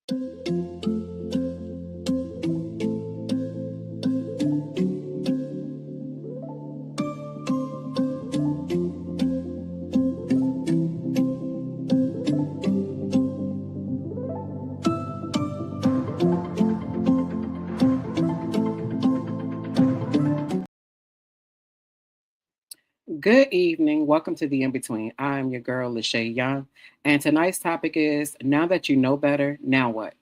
Good evening. Welcome to the In Between. I'm your girl, Lachey Young. And tonight's topic is now that you know better, now what?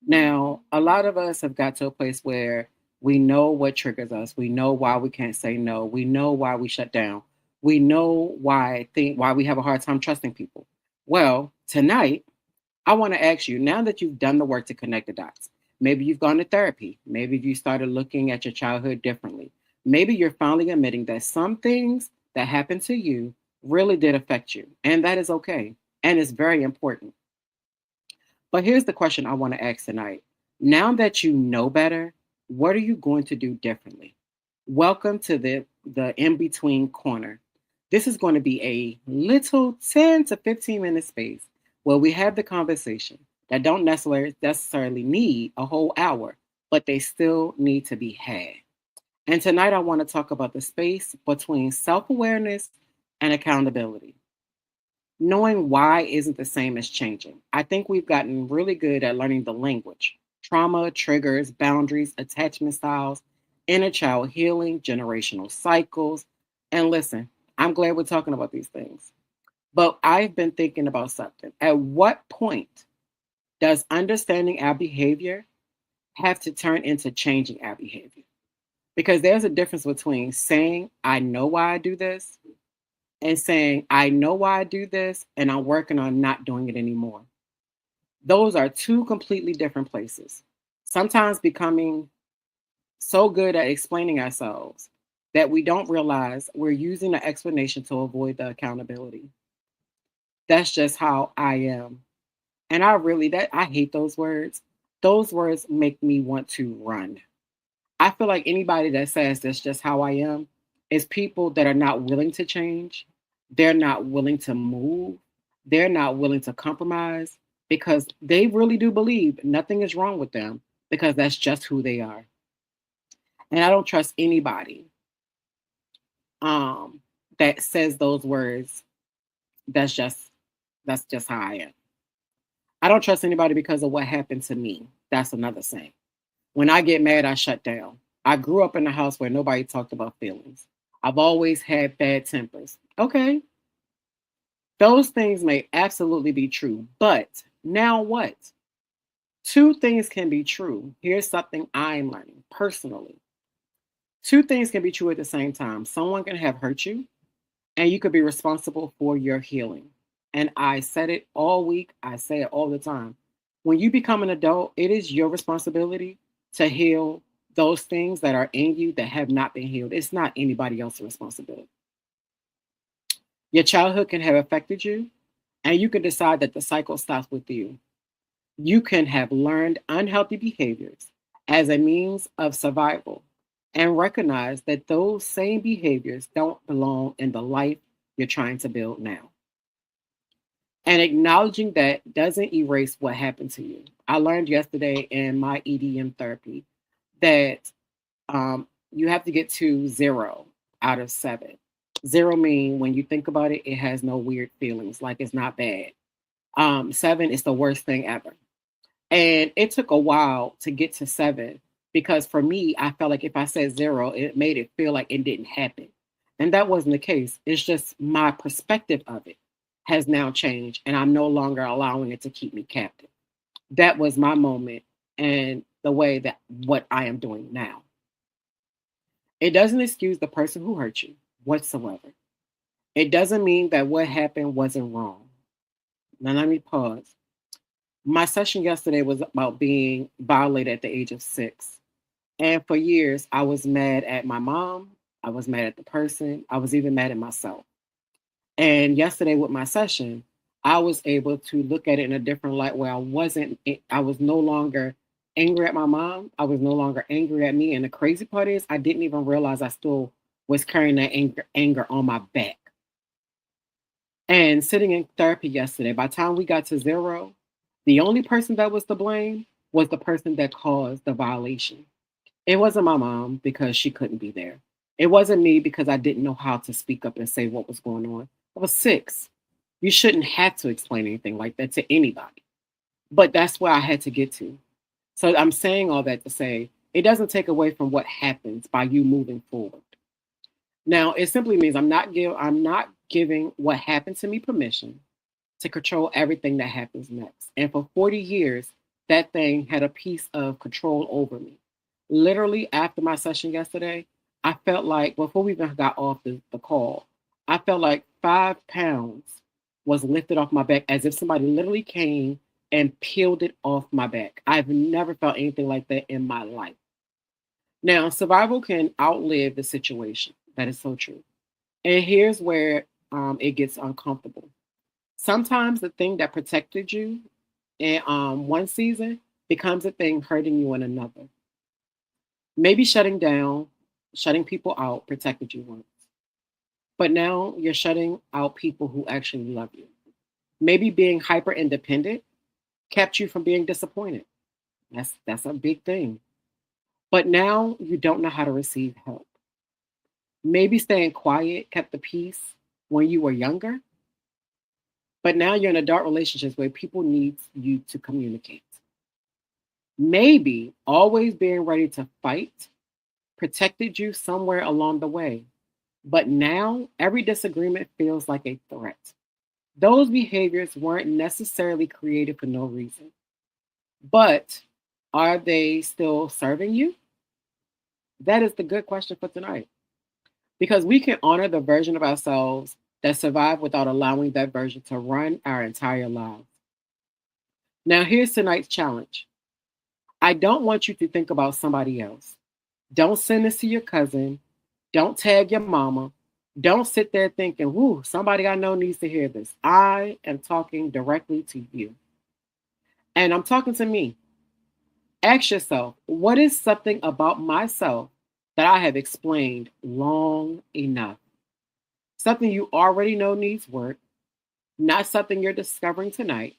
Now, a lot of us have got to a place where we know what triggers us. We know why we can't say no. We know why we shut down. We know why we have a hard time trusting people. Well, tonight, I want to ask you, now that you've done the work to connect the dots, maybe you've gone to therapy, maybe you started looking at your childhood differently. Maybe you're finally admitting that some things that happened to you really did affect you, and that is okay. And it's very important. But here's the question I want to ask tonight. Now that you know better, what are you going to do differently? Welcome to the in between corner. This is going to be a little 10 to 15-minute space where we have the conversation that don't necessarily need a whole hour, but they still need to be had. And tonight I want to talk about the space between self-awareness and accountability. Knowing why isn't the same as changing. I think we've gotten really good at learning the language, trauma, triggers, boundaries, attachment styles, inner child healing, generational cycles. And listen, I'm glad we're talking about these things. But I've been thinking about something. At what point does understanding our behavior have to turn into changing our behavior? Because there's a difference between saying, I know why I do this, and saying, I know why I do this, and I'm working on not doing it anymore. Those are two completely different places. Sometimes becoming so good at explaining ourselves that we don't realize we're using the explanation to avoid the accountability. That's just how I am. And I hate those words. Those words make me want to run. I feel like anybody that says that's just how I am is people that are not willing to change. They're not willing to move. They're not willing to compromise because they really do believe nothing is wrong with them because that's just who they are. And I don't trust anybody um, that says those words. That's just that's just how I am. I don't trust anybody because of what happened to me. That's another thing. When I get mad, I shut down. I grew up in a house where nobody talked about feelings. I've always had bad tempers. Okay, those things may absolutely be true, but now what? Two things can be true. Here's something I'm learning personally. Two things can be true at the same time. Someone can have hurt you, and you could be responsible for your healing. And I said it all week, I say it all the time. When you become an adult, it is your responsibility to heal those things that are in you that have not been healed. It's not anybody else's responsibility. Your childhood can have affected you, and you can decide that the cycle stops with you. You can have learned unhealthy behaviors as a means of survival and recognize that those same behaviors don't belong in the life you're trying to build now. And acknowledging that doesn't erase what happened to you. I learned yesterday in my EDM therapy that you have to get to 0 out of 7. Zero mean when you think about it, it has no weird feelings, like it's not bad. 7 is the worst thing ever. And it took a while to get to 7 because for me, I felt like if I said 0, it made it feel like it didn't happen. And that wasn't the case. It's just my perspective of it has now changed, and I'm no longer allowing it to keep me captive. That was my moment and the way that what I am doing now. It doesn't excuse the person who hurt you whatsoever. It doesn't mean that what happened wasn't wrong. Now, let me pause. My session yesterday was about being violated at the age of 6. And for years, I was mad at my mom. I was mad at the person. I was even mad at myself. And yesterday with my session, I was able to look at it in a different light where I was no longer angry at my mom. I was no longer angry at me. And the crazy part is, I didn't even realize I still was carrying that anger on my back. And sitting in therapy yesterday, by the time we got to 0, The only person that was to blame was the person that caused the violation. It wasn't my mom because she couldn't be there. It wasn't me because I didn't know how to speak up and say what was going on. I was 6. You shouldn't have to explain anything like that to anybody. But that's where I had to get to. So I'm saying all that to say it doesn't take away from what happens by you moving forward. Now, it simply means I'm not giving what happened to me permission to control everything that happens next. And for 40 years, that thing had a piece of control over me. Literally, after my session yesterday, I felt like, before we even got off the call, I felt like 5 pounds was lifted off my back as if somebody literally came and peeled it off my back. I've never felt anything like that in my life. Now, survival can outlive the situation. That is so true. And here's where it gets uncomfortable. Sometimes the thing that protected you in one season becomes a thing hurting you in another. Maybe shutting down, shutting people out protected you once, but now you're shutting out people who actually love you. Maybe being hyper independent kept you from being disappointed. That's a big thing. But now you don't know how to receive help. Maybe staying quiet kept the peace when you were younger, but now you're in adult relationships where people need you to communicate. Maybe always being ready to fight protected you somewhere along the way, but now every disagreement feels like a threat. Those behaviors weren't necessarily created for no reason, but are they still serving you? That is the good question for tonight. Because we can honor the version of ourselves that survived without allowing that version to run our entire lives. Now, here's tonight's challenge. I don't want you to think about somebody else. Don't send this to your cousin. Don't tag your mama. Don't sit there thinking, whoo, somebody I know needs to hear this. I am talking directly to you. And I'm talking to me. Ask yourself, what is something about myself that I have explained long enough? Something you already know needs work, not something you're discovering tonight,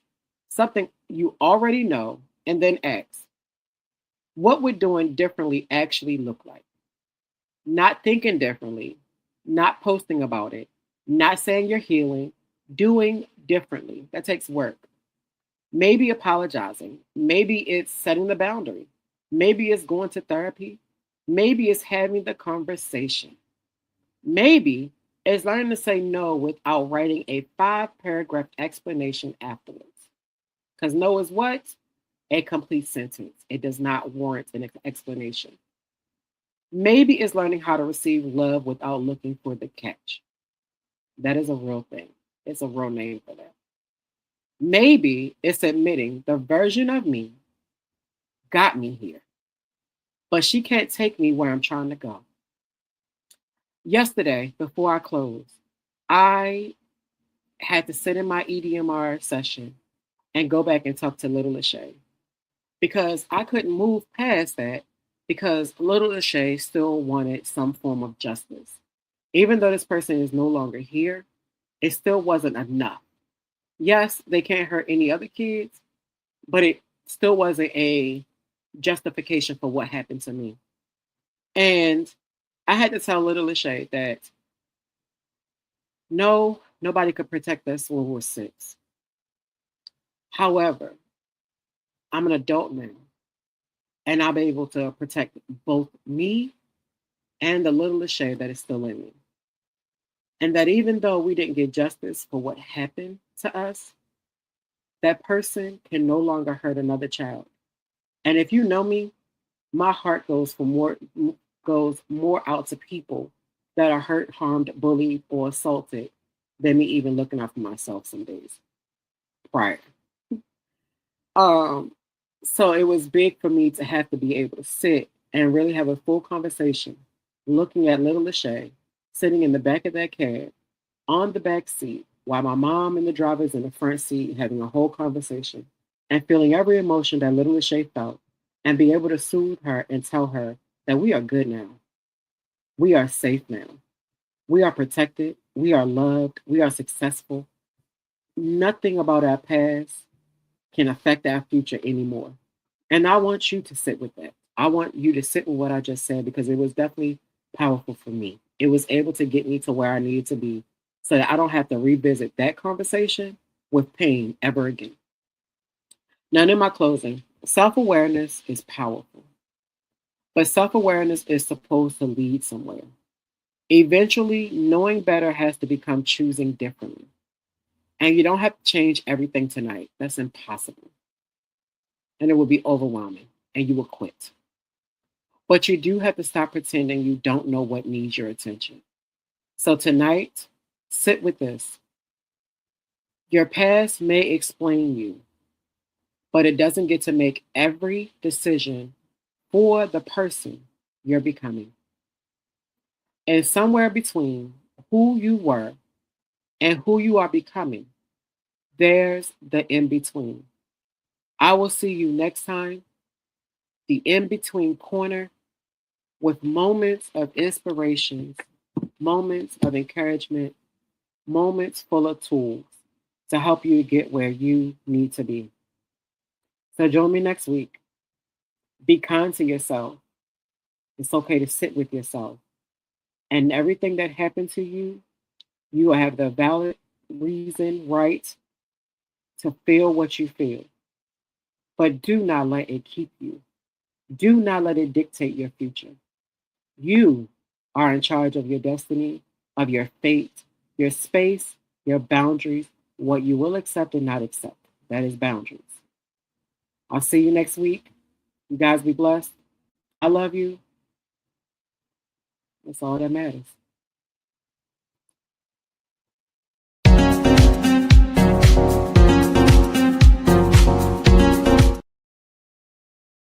something you already know, and then ask, what would doing differently actually look like? Not thinking differently, not posting about it, not saying you're healing, doing differently. That takes work. Maybe apologizing. Maybe it's setting the boundary. Maybe it's going to therapy. Maybe it's having the conversation. Maybe it's learning to say no without writing a 5 paragraph explanation afterwards. Because no is what? A complete sentence. It does not warrant an explanation. Maybe it's learning how to receive love without looking for the catch. That is a real thing. It's a real name for that. Maybe it's admitting the version of me got me here, but she can't take me where I'm trying to go. Yesterday, before I closed, I had to sit in my EDMR session and go back and talk to Little Lachey because I couldn't move past that because Little Lachey still wanted some form of justice. Even though this person is no longer here, it still wasn't enough. Yes, they can't hurt any other kids, but it still wasn't a justification for what happened to me. And I had to tell Little Lachey that no, nobody could protect us when we're 6. However, I'm an adult now, and I'll be able to protect both me and the Little Lachey that is still in me. And that even though we didn't get justice for what happened to us, that person can no longer hurt another child. And if you know me, my heart goes more out to people that are hurt, harmed, bullied, or assaulted than me even looking out for myself some days prior. Um, so it was big for me to have to be able to sit and really have a full conversation, looking at Little Lachey sitting in the back of that cab on the back seat while my mom and the driver's in the front seat having a whole conversation and feeling every emotion that Little Lachey felt and be able to soothe her and tell her that we are good now. We are safe now. We are protected. We are loved. We are successful. Nothing about our past can affect our future anymore. And I want you to sit with that. I want you to sit with what I just said because it was definitely powerful for me. It was able to get me to where I needed to be so that I don't have to revisit that conversation with pain ever again. Now, in my closing, self awareness is powerful, but self awareness is supposed to lead somewhere. Eventually, knowing better has to become choosing differently. And you don't have to change everything tonight. That's impossible. And it will be overwhelming and you will quit. But you do have to stop pretending you don't know what needs your attention. So tonight, sit with this. Your past may explain you, but it doesn't get to make every decision for the person you're becoming. And somewhere between who you were and who you are becoming, there's the in between. I will see you next time, the in between corner, with moments of inspirations, moments of encouragement, moments full of tools to help you get where you need to be. So join me next week. Be kind to yourself. It's okay to sit with yourself. And everything that happened to you, you will have the valid reason, right to feel what you feel. But do not let it keep you. Do not let it dictate your future. You are in charge of your destiny, of your fate, your space, your boundaries, what you will accept and not accept. That is boundaries. I'll see you next week. You guys be blessed. I love you. That's all that matters.